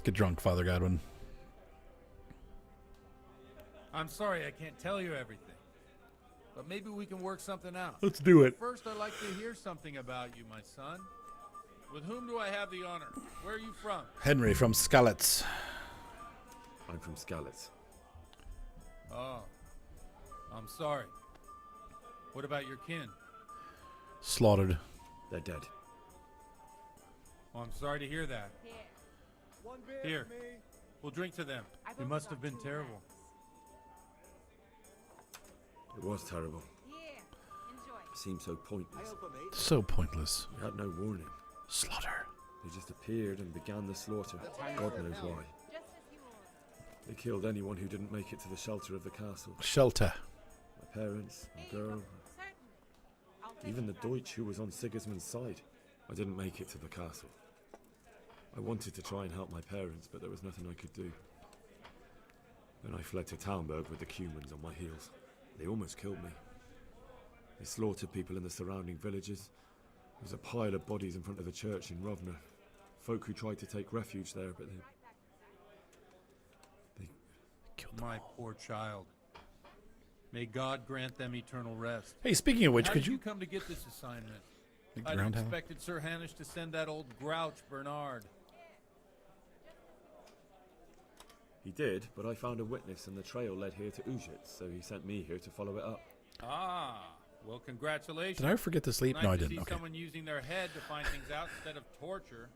get drunk, Father Godwin. I'm sorry I can't tell you everything, but maybe we can work something out. Let's do it. First, I'd like to hear something about you, my son. With whom do I have the honor? Where are you from? Henry from Skalitz. I'm from Skalitz. Oh, I'm sorry. What about your kin? Slaughtered. They're dead. Oh, I'm sorry to hear that. Here, we'll drink to them. It must have been terrible. It was terrible. It seemed so pointless. So pointless. We had no warning. Slaughter. They just appeared and began the slaughter. God knows why. They killed anyone who didn't make it to the shelter of the castle. Shelter. My parents, my girl, even the Deutsch who was on Sigismund's side. I didn't make it to the castle. I wanted to try and help my parents, but there was nothing I could do. Then I fled to Talmberg with the Cumans on my heels. They almost killed me. They slaughtered people in the surrounding villages. There was a pile of bodies in front of the church in Rovna. Folk who tried to take refuge there, but they killed them. My poor child. May God grant them eternal rest. Hey, speaking of which, How could did you you come to get this assignment? the I'd ground hammer? expected Sir Hanish to send that old grouch Bernard. He did, but I found a witness and the trail led here to Ujitz, so he sent me here to follow it up. Ah, well, congratulations. Did I forget to sleep? Nice No, I to didn't. see Okay. someone using their head to find things out instead of torture.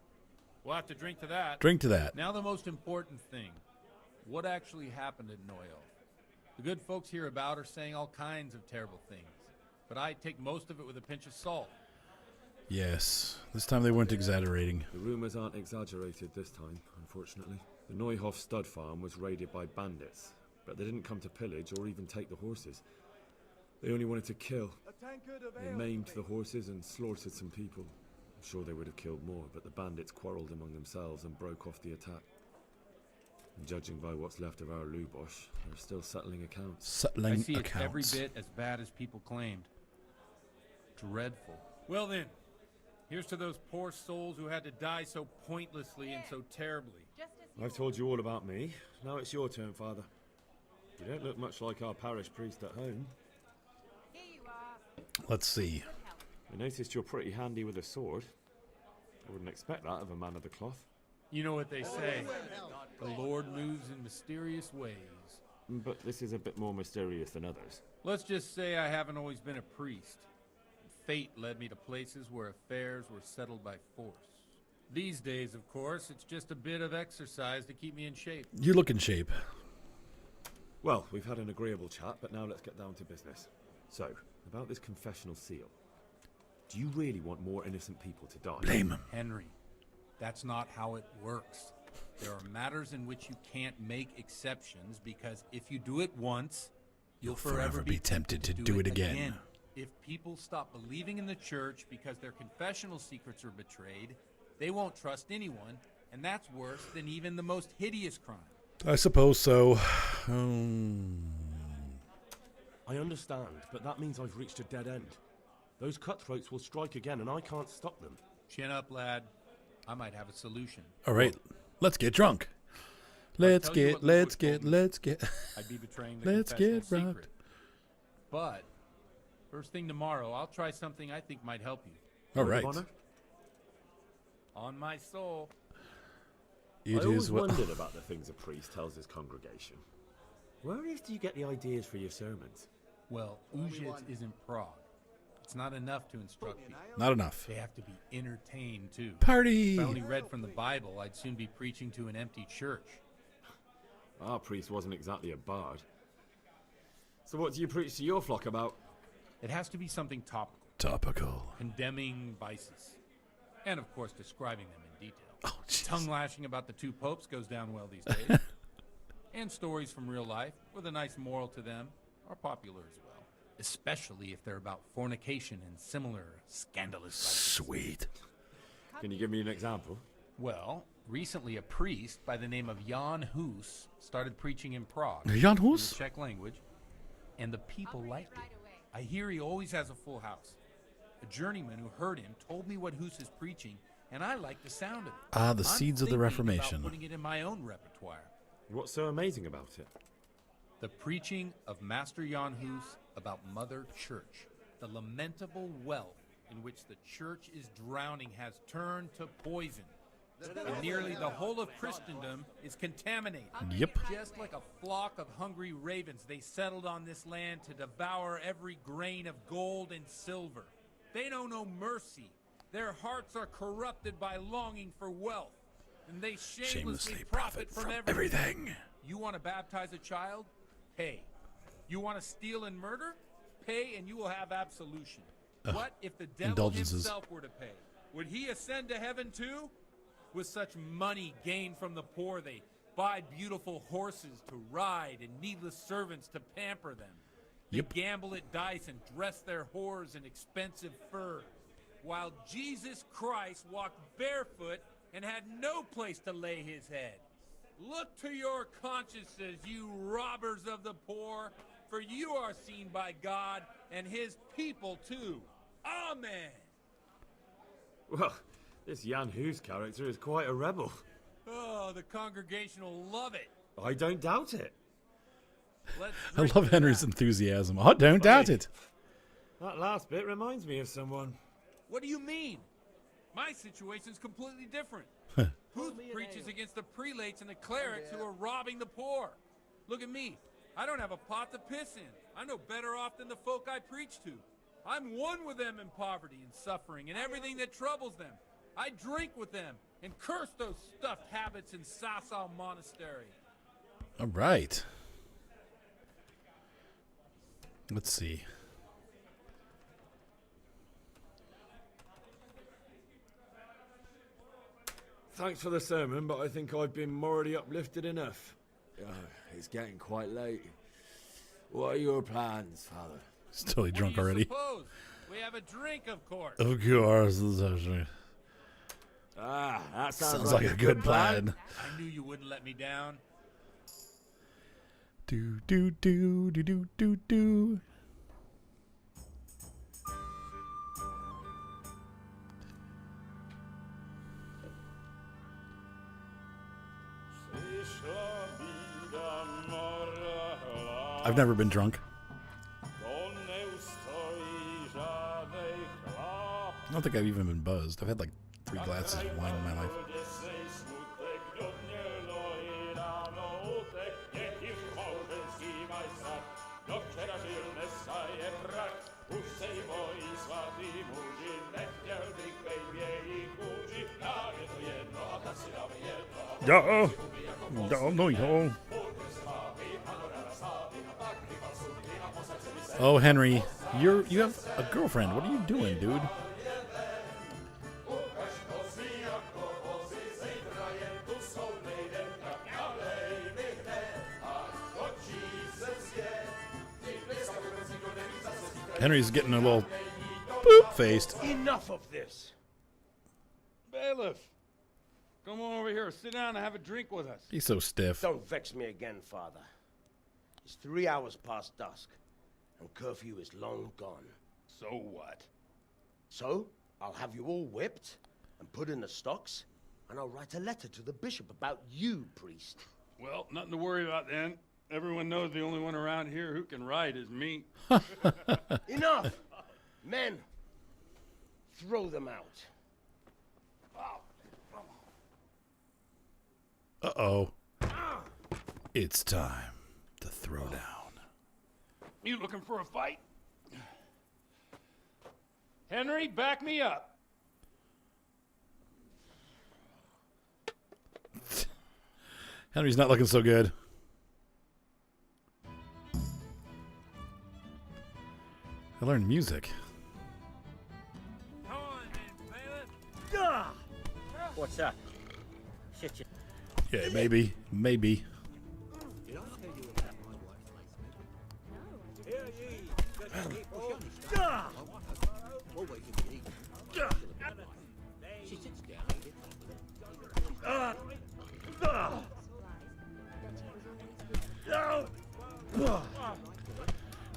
We'll have to drink to that. Drink to that. Now the most important thing. What actually happened at Noyel? The good folks hereabout are saying all kinds of terrible things, but I take most of it with a pinch of salt. Yes. This time they weren't exaggerating. The rumours aren't exaggerated this time, unfortunately. The Neuhof stud farm was raided by bandits, but they didn't come to pillage or even take the horses. They only wanted to kill. They maimed the horses and slaughtered some people. I'm sure they would have killed more, but the bandits quarrelled among themselves and broke off the attack. And judging by what's left of our Lubosh, they're still settling accounts. Settling I see it's accounts. every bit as bad as people claimed. Dreadful. Well then, here's to those poor souls who had to die so pointlessly and so terribly. I've told you all about me. Now it's your turn, Father. You don't look much like our parish priest at home. Let's see. I noticed you're pretty handy with a sword. I wouldn't expect that of a man of the cloth. You know what they say. The Lord moves in mysterious ways. But this is a bit more mysterious than others. Let's just say I haven't always been a priest. Fate led me to places where affairs were settled by force. These days, of course, it's just a bit of exercise to keep me in shape. You look in shape. Well, we've had an agreeable chat, but now let's get down to business. So, about this confessional seal. Do you really want more innocent people to die? Blame him. Henry, that's not how it works. There are matters in which you can't make exceptions because if you do it once, you'll forever be tempted to do it again. If people stop believing in the church because their confessional secrets are betrayed, they won't trust anyone, and that's worse than even the most hideous crime. I suppose so. I understand, but that means I've reached a dead end. Those cutthroats will strike again, and I can't stop them. Chin up, lad. I might have a solution. All right, let's get drunk. Let's get. I'd be betraying the Let's confessional get rocked. secret. But first thing tomorrow, I'll try something I think might help you. All Word right. of honor? On my soul. It I always is what. wondered about the things a priest tells his congregation. Where on earth do you get the ideas for your sermons? Well, Ujitz is in Prague. It's not enough to instruct people. Not enough. They have to be entertained, too. Party. If I only read from the Bible, I'd soon be preaching to an empty church. Our priest wasn't exactly a bard. So what do you preach to your flock about? It has to be something topical, Topical. condemning vices, and of course describing them in detail. Oh, jeez. Tongue lashing about the two popes goes down well these days. And stories from real life, with a nice moral to them, are popular as well. Especially if they're about fornication and similar scandalous vices. Sweet. Can you give me an example? Well, recently a priest by the name of Jan Hus started preaching in Prague. Jan in the Hus? Czech language, and the people liked it. I hear he always has a full house. A journeyman who heard him told me what Hus is preaching, and I like the sound of it. Ah, the seeds of the I'm thinking Reformation. about putting it in my own repertoire. What's so amazing about it? The preaching of Master Jan Hus about Mother Church. The lamentable wealth in which the church is drowning has turned to poison. And nearly the whole of Christendom is contaminated. Yep. Just like a flock of hungry ravens, they settled on this land to devour every grain of gold and silver. They know no mercy. Their hearts are corrupted by longing for wealth, and they shamelessly profit from everything. You want to baptize a child? Pay. You want to steal and murder? Pay, and you will have absolution. What if the devil indulgences. himself were to pay? Would he ascend to heaven too? With such money gained from the poor, they buy beautiful horses to ride and needless servants to pamper them. They gamble at dice and dress their whores in expensive furs, while Jesus Christ walked barefoot and had no place to lay his head. Look to your consciences, you robbers of the poor, for you are seen by God and his people too. Amen. Well, this Jan Hus character is quite a rebel. Oh, the congregation will love it. I don't doubt it. Let's I drink love to Henry's that. enthusiasm. I don't doubt it. That last bit reminds me of someone. What do you mean? My situation's completely different. Who preaches against the prelates and the clerics who are robbing the poor? Look at me. I don't have a pot to piss in. I'm no better off than the folk I preach to. I'm one with them in poverty and suffering and everything that troubles them. I drink with them and curse those stuffed habits in Sasau Monastery. All right. Let's see. Thanks for the sermon, but I think I've been morally uplifted enough. It's getting quite late. What are your plans, Father? He's totally drunk What do you already. suppose? We have a drink, of course. Of course. That Sounds like a good plan. I knew you wouldn't let me down. Do do do do do do do. I've never been drunk. I don't think I've even been buzzed. I've had like 3 glasses of wine in my life. No. Oh, Henry, you have a girlfriend. What are you doing, dude? Henry's getting a little poop-faced. Enough of this. Bailiff, come on over here. Sit down and have a drink with us. He's so stiff. Don't vex me again, Father. It's 3 hours past dusk, and curfew is long gone. So what? So, I'll have you all whipped and put in the stocks, and I'll write a letter to the bishop about you, priest. Well, nothing to worry about then. Everyone knows the only one around here who can write is me. Enough! Men, throw them out. Uh-oh. It's time to throw down. You looking for a fight? Henry, back me up. Henry's not looking so good. I learned music. Come on, then, bailiff. What's that? Shit, you. Yeah, maybe. Maybe. Did I tell you about my wife's placement? No, I didn't. Always in the evening. She sits down.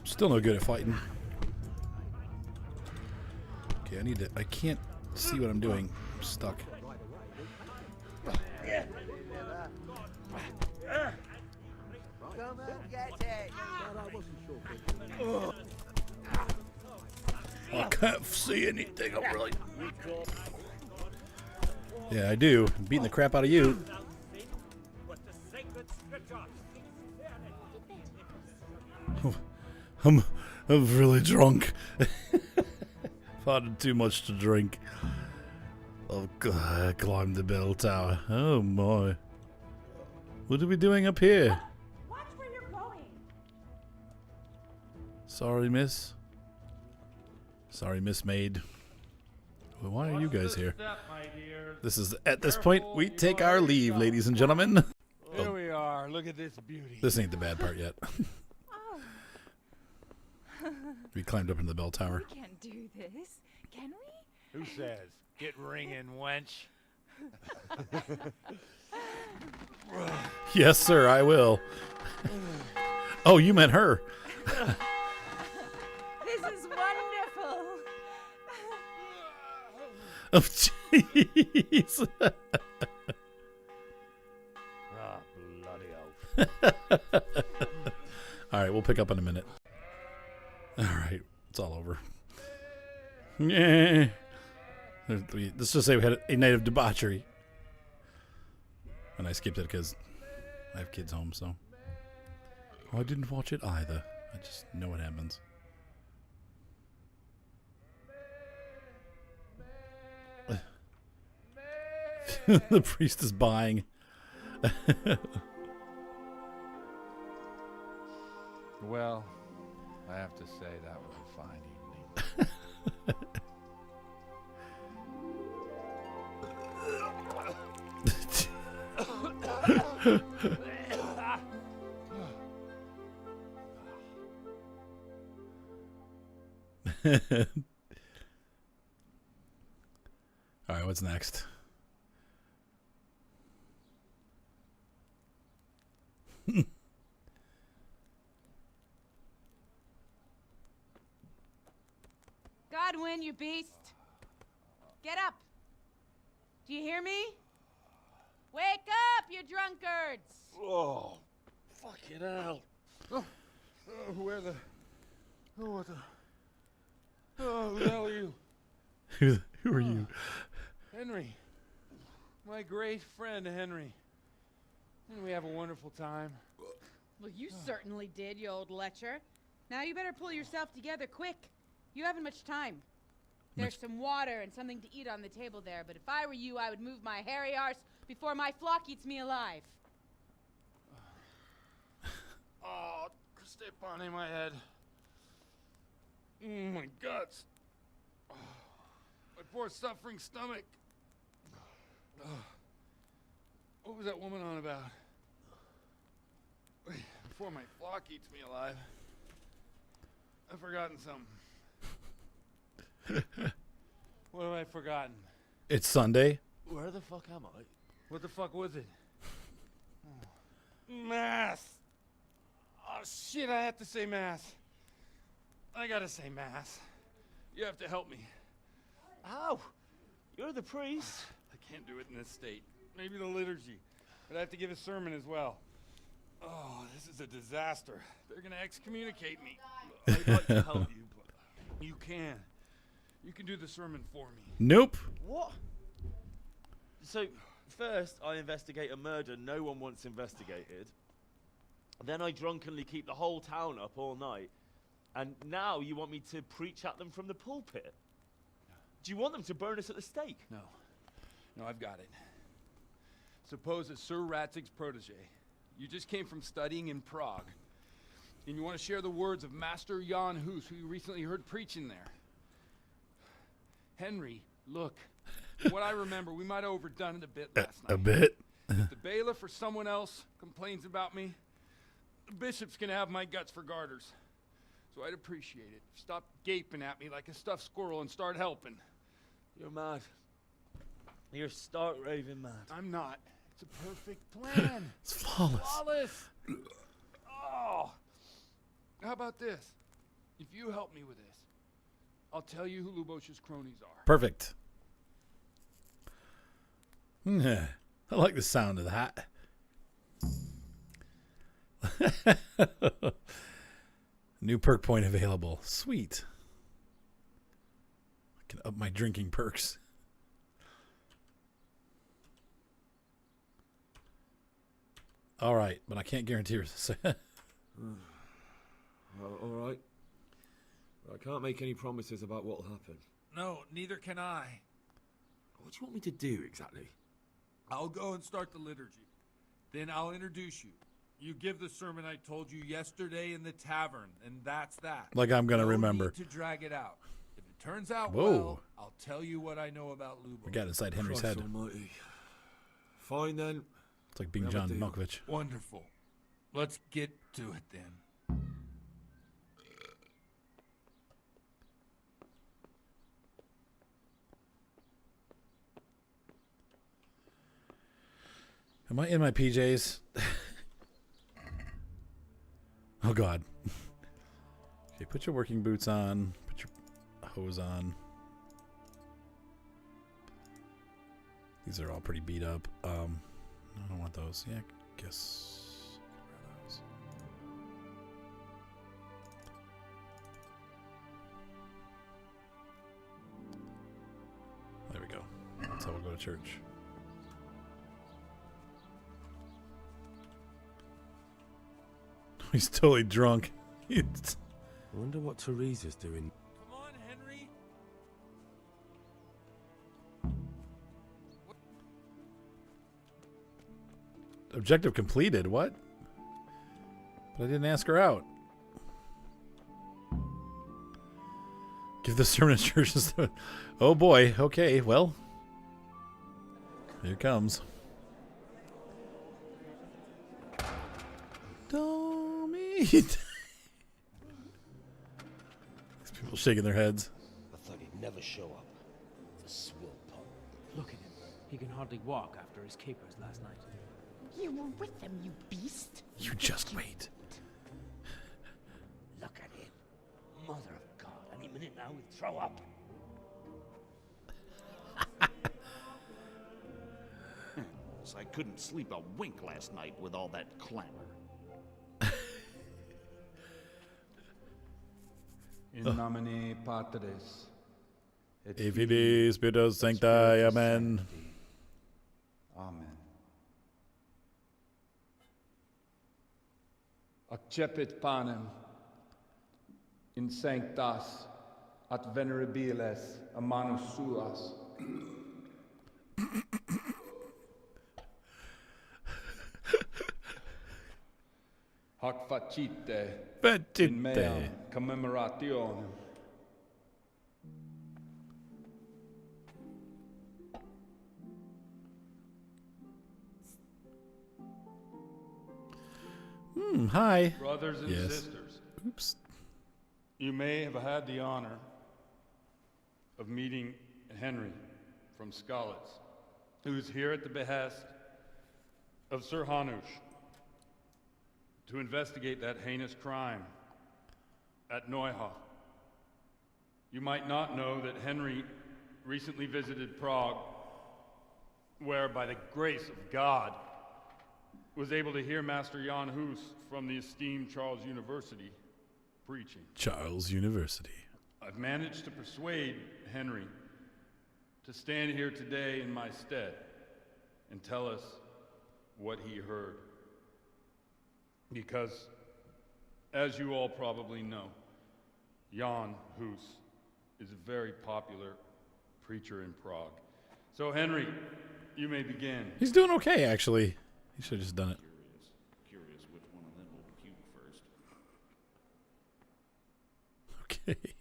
Still no good at fighting. Okay, I can't see what I'm doing. I'm stuck. Come and get it. But I wasn't sure. I can't see anything. I'm really. Yeah, I do. I'm beating the crap out of you. I'm really drunk. I've had too much to drink. Oh God, I climbed the bell tower. Oh my. What are we doing up here? Watch where you're going. Sorry, miss. Sorry, Miss Maid. Well, why are you guys here? This is, at this point, we take our leave, ladies and gentlemen. Here we are. Look at this beauty. This ain't the bad part yet. We climbed up into the bell tower. We can't do this, can we? Who says? Get ringing, wench. Yes, sir, I will. Oh, you meant her. This is wonderful. Oh, jeez. Ah, bloody oath. All right, we'll pick up in a minute. All right, it's all over. Yeah. Let's just say we had a night of debauchery. And I skipped it because I have kids home, so. Oh, I didn't watch it either. I just know what happens. The priest is buying. Well, I have to say that was a fine evening. All right, what's next? Godwin, you beast. Get up. Do you hear me? Wake up, you drunkards. Oh, fucking hell. Where the... Oh, what the... Oh, who the hell are you? Who are you? Henry. My great friend, Henry. And we have a wonderful time. Well, you certainly did, you old lecher. Now you better pull yourself together quick. You haven't much time. There's some water and something to eat on the table there, but if I were you, I would move my hairy arse before my flock eats me alive. Oh, step on in my head. My guts. My poor suffering stomach. What was that woman on about? Before my flock eats me alive. I've forgotten something. What have I forgotten? It's Sunday. Where the fuck am I? What the fuck was it? Mass! Oh shit, I have to say mass. I gotta say mass. You have to help me. How? You're the priest. I can't do it in this state. Maybe the liturgy. But I have to give a sermon as well. Oh, this is a disaster. They're gonna excommunicate me. I'd like to help you, but... You can. You can do the sermon for me. Nope. What? So, first I investigate a murder no one wants investigated. Then I drunkenly keep the whole town up all night. And now you want me to preach at them from the pulpit? Do you want them to burn us at the stake? No. No, I've got it. Suppose that Sir Ratzig's protege. You just came from studying in Prague. And you want to share the words of Master Jan Hus, who you recently heard preaching there. Henry, look. What I remember, we might have overdone it a bit last night. A bit? If the bailiff or someone else complains about me, the bishop's gonna have my guts for garters. So I'd appreciate it. Stop gaping at me like a stuffed squirrel and start helping. You're mad. You're stark raving mad. I'm not. It's a perfect plan. It's flawless. Flawless. Oh. How about this? If you help me with this, I'll tell you who Lubosh's cronies are. Perfect. I like the sound of that. New perk point available. Sweet. I can up my drinking perks. All right, but I can't guarantee this. All right. I can't make any promises about what'll happen. No, neither can I. What do you want me to do exactly? I'll go and start the liturgy. Then I'll introduce you. You give the sermon I told you yesterday in the tavern, and that's that. Like I'm going to No remember. need to drag it out. If it turns out Whoa. well, I'll tell you what I know about Lubo. We got inside Henry's Christ head. almighty. Fine then. It's like being We have John a deal. Malkovich. Wonderful. Let's get to it then. Am I in my PJs? Oh, God. Okay, put your working boots on. Put your hose on. These are all pretty beat up. I don't want those. Yeah, I guess. Wear those. There we go. That's how we'll go to church. He's totally drunk. I wonder what Teresa's doing. Come on, Henry. Objective completed. What? But I didn't ask her out. Give the sermon at church. Oh boy. Okay. Well, here it comes. Tommy. These people shaking their heads. I thought he'd never show up. The swill punk. Look at him. He can hardly walk after his capers last night. You were with them, you beast. You just wait. Look at him. Mother of God. Any minute now he'd throw up. I couldn't sleep a wink last night with all that clamor. In nomine Patris et Et Filii Spiritus Sancti. Amen. Sancti. Amen. Accepit panem in sanctas at venerabiles a manus suas. Hac facite in meam Facite. commemorationem. Hi. Brothers and Yes. sisters, Oops. you may have had the honor of meeting Henry from Skalitz, who's here at the behest of Sir Hanush to investigate that heinous crime at Neuhof. You might not know that Henry recently visited Prague, where, by the grace of God, was able to hear Master Jan Hus from the esteemed Charles University preaching. Charles University. I've managed to persuade Henry to stand here today in my stead and tell us what he heard. Because, as you all probably know, Jan Hus is a very popular preacher in Prague. So, Henry, you may begin. He's doing okay, actually. He should have just done it. Curious which one of them will puke first. Okay.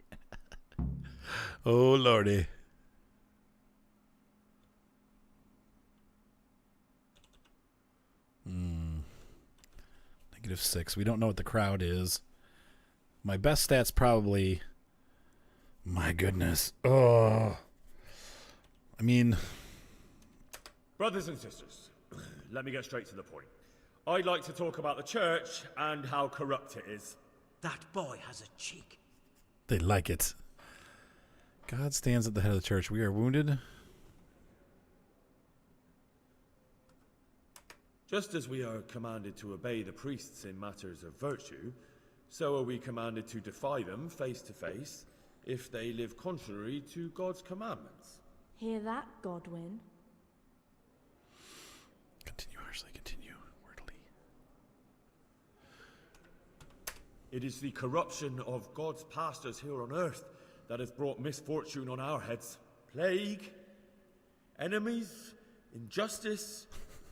Oh, Lordy. -6. We don't know what the crowd is. My best stat's probably... My goodness. Oh. I mean... Brothers and sisters, let me get straight to the point. I'd like to talk about the church and how corrupt it is. That boy has a cheek. They like it. God stands at the head of the church. We are wounded. Just as we are commanded to obey the priests in matters of virtue, so are we commanded to defy them face to face if they live contrary to God's commandments. Hear that, Godwin? Continue, Ashley, continue. Wordly. It is the corruption of God's pastors here on earth that has brought misfortune on our heads. Plague, enemies, injustice,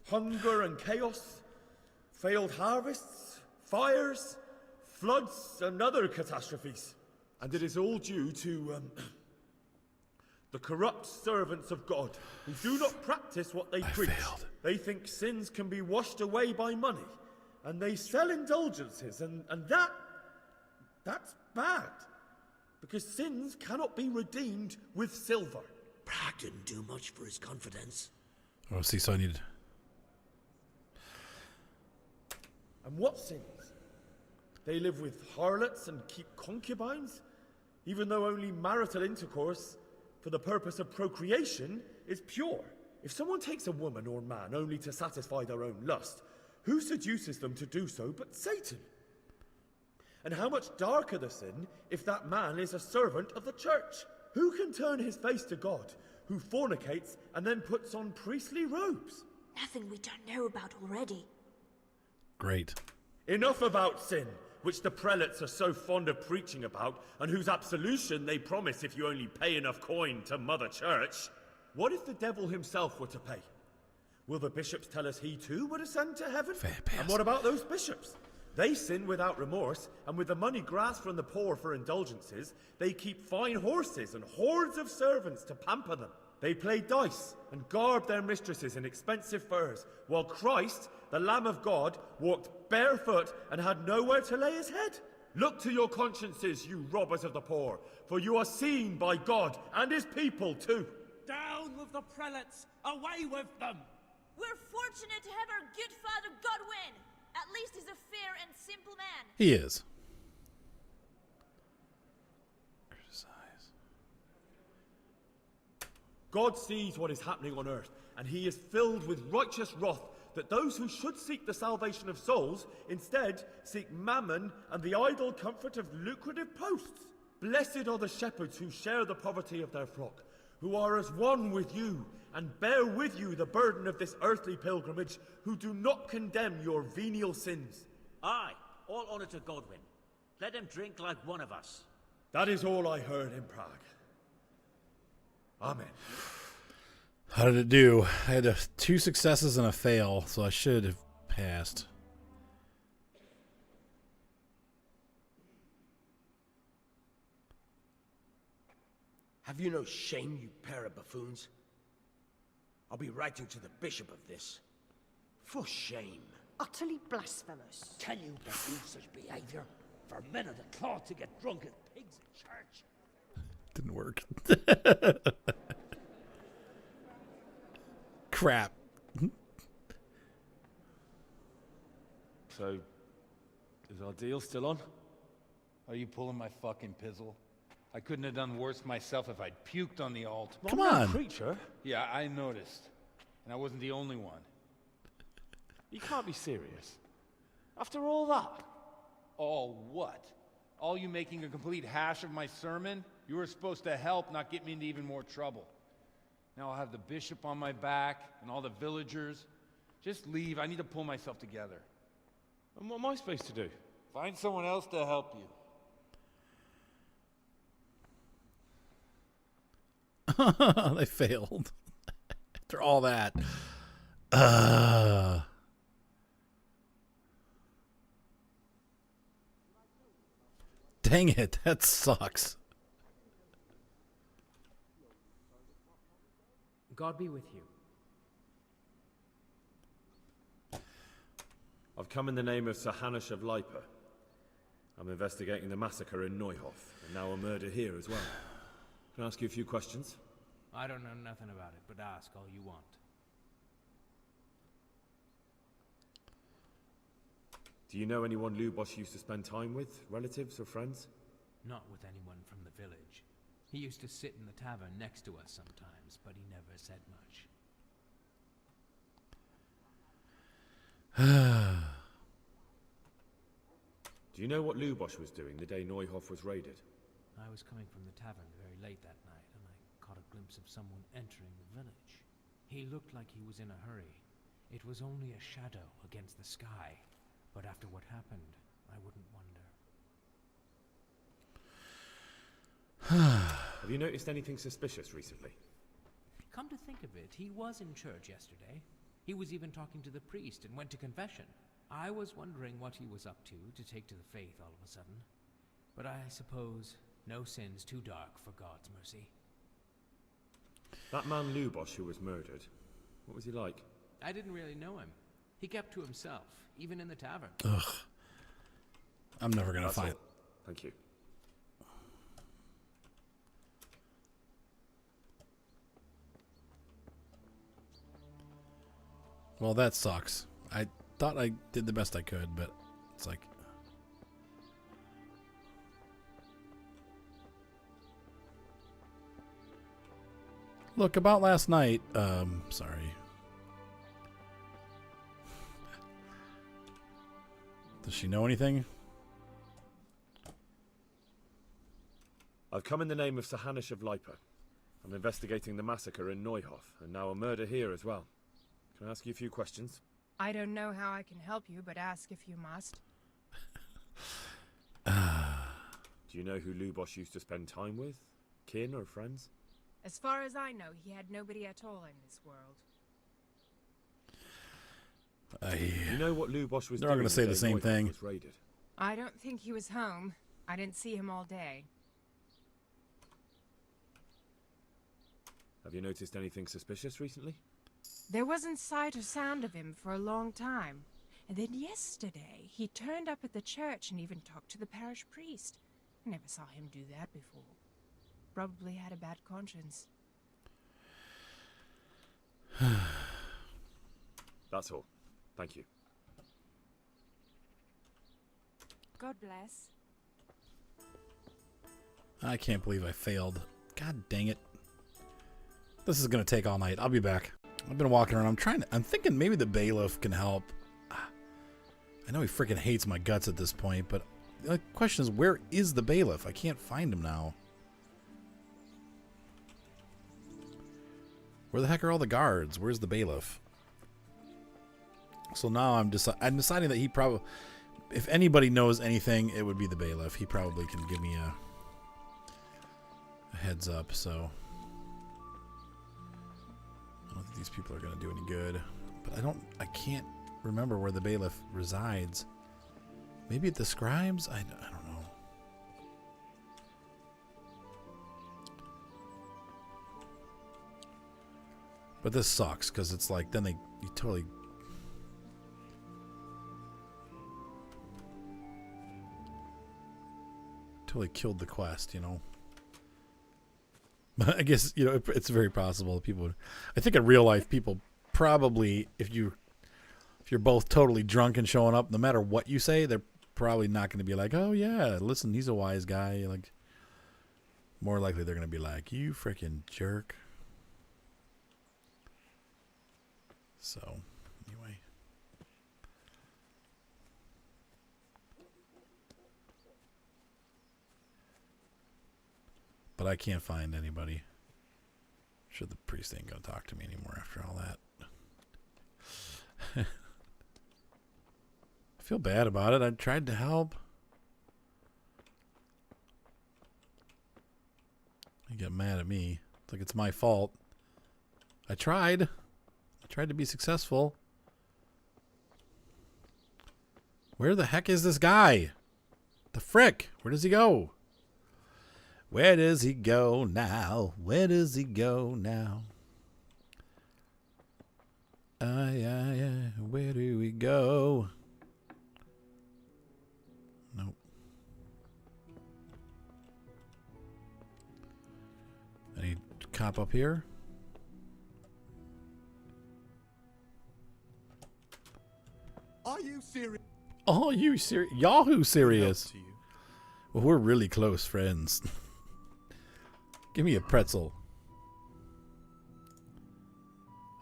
hunger and chaos, failed harvests, fires, floods and other catastrophes. And it is all due to the corrupt servants of God who do not practice what they preach. Failed. They think sins can be washed away by money, and they sell indulgences, and that's bad. Because sins cannot be redeemed with silver. Prague didn't do much for his confidence. Oh, see, so I needed. And what sins? They live with harlots and keep concubines, even though only marital intercourse for the purpose of procreation is pure. If someone takes a woman or man only to satisfy their own lust, who seduces them to do so but Satan? And how much darker the sin if that man is a servant of the church? Who can turn his face to God, who fornicates and then puts on priestly robes? Nothing we don't know about already. Great. Enough about sin, which the prelates are so fond of preaching about, and whose absolution they promise if you only pay enough coin to Mother Church. What if the devil himself were to pay? Will the bishops tell us he too would ascend to heaven? Fair pass. And what about those bishops? They sin without remorse, and with the money grasped from the poor for indulgences, they keep fine horses and hordes of servants to pamper them. They play dice and garb their mistresses in expensive furs, while Christ, the Lamb of God, walked barefoot and had nowhere to lay his head. Look to your consciences, you robbers of the poor, for you are seen by God and his people too. Down with the prelates! Away with them! We're fortunate to have our good father Godwin. At least he's a fair and simple man. He is. Criticize. God sees what is happening on earth, and he is filled with righteous wrath that those who should seek the salvation of souls instead seek mammon and the idle comfort of lucrative posts. Blessed are the shepherds who share the poverty of their flock, who are as one with you and bear with you the burden of this earthly pilgrimage, who do not condemn your venial sins. Aye, all honor to Godwin. Let him drink like one of us. That is all I heard in Prague. Amen. How did it do? I had 2 successes and a fail, so I should have passed. Have you no shame, you pair of buffoons? I'll be writing to the bishop of this. For shame. Utterly blasphemous. Can you believe such behavior? For men of the cloth to get drunk as pigs in church? Didn't work. Crap. So, is our deal still on? Are you pulling my fucking pizzle? I couldn't have done worse myself if I'd puked on the altar. Come on. Creature? Yeah, I noticed. And I wasn't the only one. You can't be serious. After all that? All what? All you making a complete hash of my sermon? You were supposed to help, not get me into even more trouble. Now I'll have the bishop on my back and all the villagers. Just leave. I need to pull myself together. And what am I supposed to do? Find someone else to help you. They failed. After all that. Dang it, that sucks. God be with you. I've come in the name of Sir Hanush of Lipa. I'm investigating the massacre in Neuhof, and now a murder here as well. Can I ask you a few questions? I don't know nothing about it, but ask all you want. Do you know anyone Lubos used to spend time with? Relatives or friends? Not with anyone from the village. He used to sit in the tavern next to us sometimes, but he never said much. Do you know what Lubosch was doing the day Neuhoff was raided? I was coming from the tavern very late that night, and I caught a glimpse of someone entering the village. He looked like he was in a hurry. It was only a shadow against the sky, but after what happened, I wouldn't wonder. Have you noticed anything suspicious recently? Come to think of it, he was in church yesterday. He was even talking to the priest and went to confession. I was wondering what he was up to take to the faith all of a sudden. But I suppose no sin's too dark for God's mercy. That man Lubosch who was murdered, what was he like? I didn't really know him. He kept to himself, even in the tavern. Ugh. I'm never gonna That's find. all. Thank you. Well, that sucks. I thought I did the best I could, but it's like... Look, about last night, sorry. Does she know anything? I've come in the name of Sahanish of Lipa. I'm investigating the massacre in Neuhoff, and now a murder here as well. Can I ask you a few questions? I don't know how I can help you, but ask if you must. Do you know who Lubosch used to spend time with? Kin or friends? As far as I know, he had nobody at all in this world. Do you know what Lubosch was They're all doing going to say the day same Neuhoff thing. was raided? I don't think he was home. I didn't see him all day. Have you noticed anything suspicious recently? There wasn't sight or sound of him for a long time. And then yesterday, he turned up at the church and even talked to the parish priest. I never saw him do that before. Probably had a bad conscience. That's all. Thank you. God bless. I can't believe I failed. God dang it. This is going to take all night. I'll be back. I've been walking around. I'm thinking maybe the bailiff can help. I know he freaking hates my guts at this point, but the question is, where is the bailiff? I can't find him now. Where the heck are all the guards? Where's the bailiff? So now I'm deciding that he probably, if anybody knows anything, it would be the bailiff. He probably can give me a heads up, so I don't think these people are going to do any good. But I can't remember where the bailiff resides. Maybe at the scribes? I don't know. But this sucks, because it's like, then you totally... Totally killed the quest, you know. But I guess, you know, it's very possible that people would... I think in real life, people probably, if you're both totally drunk and showing up, no matter what you say, they're probably not going to be like, oh yeah, listen, he's a wise guy. Like, more likely they're going to be like, you freaking jerk. So, anyway. But I can't find anybody. I'm sure the priest ain't going to talk to me anymore after all that. I feel bad about it. I tried to help. He got mad at me. It's like it's my fault. I tried. I tried to be successful. Where the heck is this guy? The frick? Where does he go? Where does he go now? Where does he go now? Where do we go? Nope. Any cop up here? Are you serious? Oh, you serious? Yahoo serious? Well, we're really close friends. Give me a pretzel.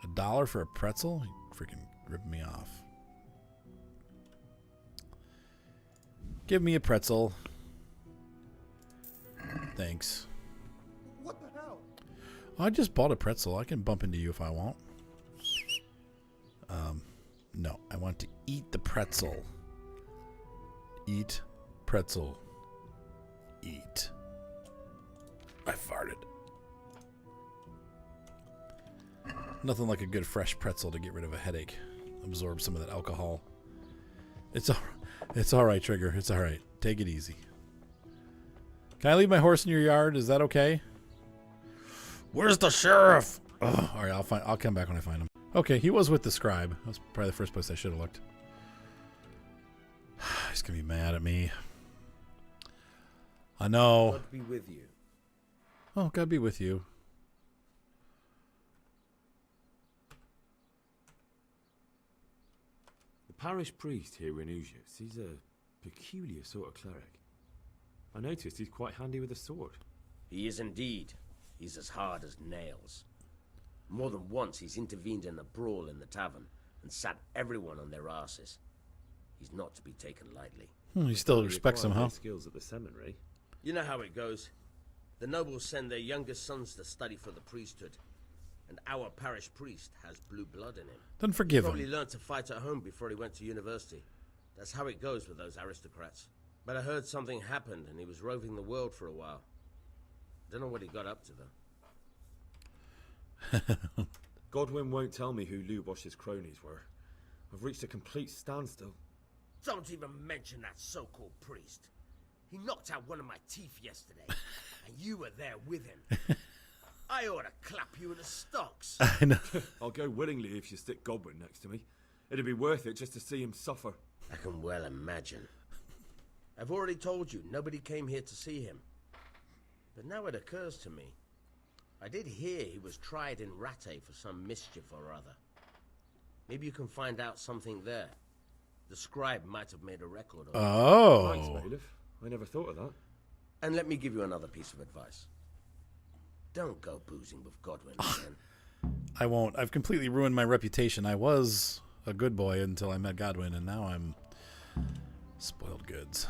$1 for a pretzel? You freaking ripping me off. Give me a pretzel. Thanks. What the hell? I just bought a pretzel. I can bump into you if I want. No, I want to eat the pretzel. Eat pretzel. Eat. I farted. Nothing like a good fresh pretzel to get rid of a headache. Absorb some of that alcohol. It's all right, Trigger. It's all right. Take it easy. Can I leave my horse in your yard? Is that okay? Where's the sheriff? Oh, all right, I'll come back when I find him. Okay, he was with the scribe. That's probably the first place I should have looked. He's gonna be mad at me. I know. God be with you. Oh, God be with you. The parish priest here in Ujius, he's a peculiar sort of cleric. I noticed he's quite handy with a sword. He is indeed. He's as hard as nails. More than once he's intervened in a brawl in the tavern and sat everyone on their asses. He's not to be taken lightly. He still respects him, huh? Skills at the seminary. You know how it goes. The nobles send their youngest sons to study for the priesthood, and our parish priest has blue blood in him. Then forgive him. He probably learned to fight at home before he went to university. That's how it goes with those aristocrats. But I heard something happened and he was roving the world for a while. Don't know what he got up to, though. Godwin won't tell me who Lubosh's cronies were. I've reached a complete standstill. Don't even mention that so-called priest. He knocked out one of my teeth yesterday, and you were there with him. I ought to clap you in the stocks. I know. I'll go willingly if you stick Godwin next to me. It'd be worth it just to see him suffer. I can well imagine. I've already told you, nobody came here to see him. But now it occurs to me. I did hear he was tried in Rattay for some mischief or other. Maybe you can find out something there. The scribe might have made a record of it. Oh. Thanks, bailiff. I never thought of that. And let me give you another piece of advice. Don't go boozing with Godwin again. I won't. I've completely ruined my reputation. I was a good boy until I met Godwin, and now I'm spoiled goods.